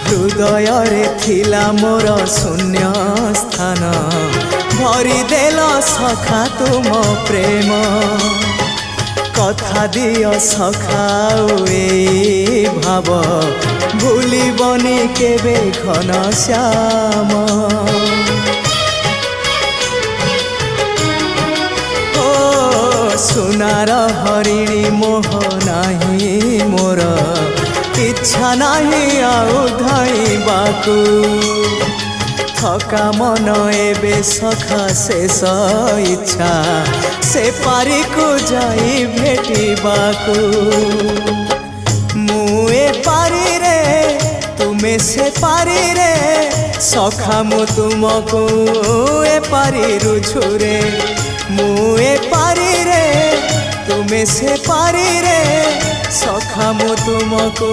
हृदय थिला मोर शून्य स्थान भरी देल सखा तुम प्रेम कथा दियो सखाओ ए भाव भूलिबनी केबे घन श्याम ओ सुनार हरिणी मोह नाही मोर इच्छा नहीं आउ धाइबाकू थका मन एबे सखा शेष इच्छा से पारी को जाई भेटिबाकू मुए पारी रे तुमे से पारी रे सखा मु तुमको ए पारी रुझुरे मुए पारी रे तुमे से पारी रे सखा मु तुमको।